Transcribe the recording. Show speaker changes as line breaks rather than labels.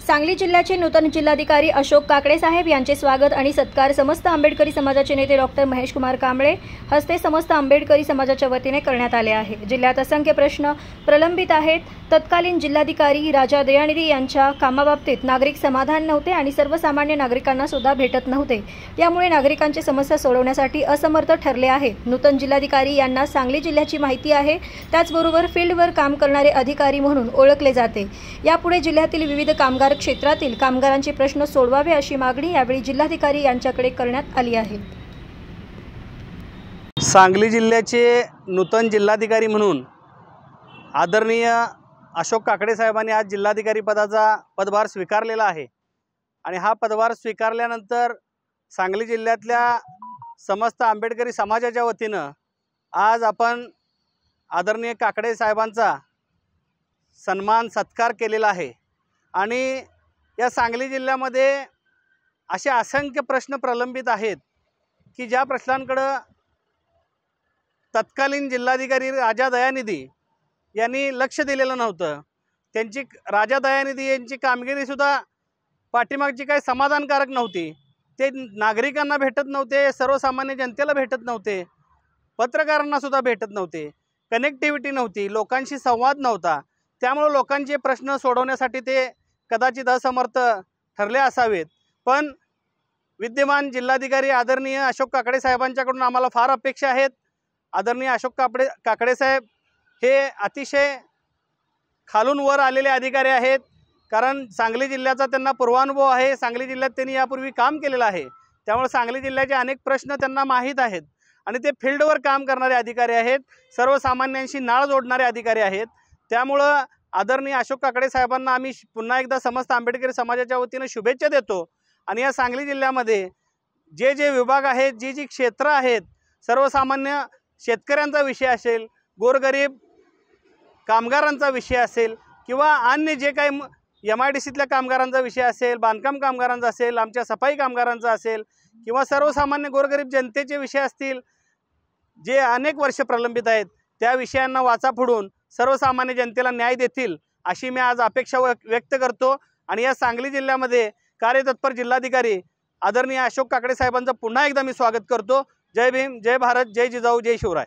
सांगली जिल्ह्याचे नूतन जिल्हाधिकारी अशोक काकडे साहेब यांचे स्वागत आणि सत्कार समस्त आंबेडकरी समाजाचे नेते डॉक्टर महेश कुमार कांबळे हस्ते समस्त आंबेडकरी समाजाच्या वतीने करण्यात आले आहे। जिल्ह्यात असंख्य प्रश्न प्रलंबित आहेत। तत्कालीन जिल्हाधिकारी राजा दयानिधी यांच्या कामाबाबतीत नागरिक समाधान नव्हते आणि सर्वसामान्य नागरिकांना सुद्धा भेटत नव्हते। यामुळे नागरिकांची समस्या सोडवण्यासाठी असमर्थ ठरले आहेत। नूतन जिल्हाधिकारी यांना सांगली जिल्ह्याची माहिती आहे, त्याचबरोबर फील्डवर काम करणारे अधिकारी म्हणून ओळखले जाते। यापुढे जिल्ह्यातील विविध कामगार क्षेत्रातील कामगारांचे प्रश्न सोडवावे अशी मागणी यावेळी जिल्हाधिकारी यांच्याकडे करण्यात आली आहे।
सांगली जिल्ह्याचे नूतन जिल्हाधिकारी म्हणून आदरणीय अशोक काकडे साहेबांनी आज जिल्हाधिकारी पदाचा पदभार स्वीकारलेला आहे आणि हा पदभार स्वीकारल्यानंतर सांगली जिल्ह्यातल्या समस्त आंबेडकरी समाजाच्या वतीनं आज आपण आदरणीय काकडे साहेबांचा सन्मान सत्कार केलेला आहे। आणि या सांगली जिल्ह्यामध्ये असे असंख्य प्रश्न प्रलंबित आहेत की ज्या प्रश्नांकडे तत्कालीन जिल्हाधिकारी राजा दयानिधी यांनी लक्ष दिलेलं नव्हतं। त्यांची राजा दयानिधी यांची कामगिरीसुद्धा पाठीमागची काही समाधानकारक नव्हती। ते नागरिकांना भेटत नव्हते, सर्वसामान्य जनतेला भेटत नव्हते, पत्रकारांना सुद्धा भेटत नव्हते, कनेक्टिव्हिटी नव्हती, लोकांशी संवाद नव्हता। त्यामुळे लोकांचे प्रश्न सोडवण्यासाठी ते कदाचित असमर्थ ठरले असावेत। पण विद्यमान जिल्हाधिकारी आदरणीय अशोक काकडे साहेबांच्याकडून आम्हाला फार अपेक्षा आहेत। आदरणीय अशोक काकडे साहेब हे अतिशय खालून वर आलेले अधिकारी आहेत, कारण सांगली जिल्ह्याचा त्यांना पूर्वानुभव आहे। सांगली जिल्ह्यात त्यांनी यापूर्वी काम केलेलं आहे, त्यामुळे सांगली जिल्ह्याचे अनेक प्रश्न त्यांना माहीत आहेत आणि ते फील्डवर काम करणारे अधिकारी आहेत, सर्वसामान्यांशी नाळ जोडणारे अधिकारी आहेत। त्यामुळं आदरणीय अशोक काकडे साहेबांना आम्ही पुन्हा एकदा समस्त आंबेडकरी समाजाच्या वतीने शुभेच्छा देतो। आणि या सांगली जिल्ह्यामध्ये जे विभाग आहेत, जी क्षेत्र आहेत, सर्वसामान्य शेतकऱ्यांचा विषय असेल, गोरगरीब कामगारांचा विषय असेल किंवा अन्य जे काही MIDCतल्या कामगारांचा विषय असेल, बांधकाम कामगारांचा असेल, आमच्या सफाई कामगारांचा असेल किंवा सर्वसामान्य गोरगरीब जनतेचे विषय असतील, जे अनेक वर्ष प्रलंबित आहेत, त्या विषयांना वाचा फोडून सर्वसामान्य जनतेला न्याय देतील अशी मी आज अपेक्षा व्यक्त करतो। आणि या सांगली जिल्ह्यामध्ये कार्यतत्पर जिल्हाधिकारी आदरणीय अशोक काकडे साहेबांचं पुन्हा एकदा मी स्वागत करतो। जय भीम, जय भारत, जय जिजाऊ, जय शिवराय।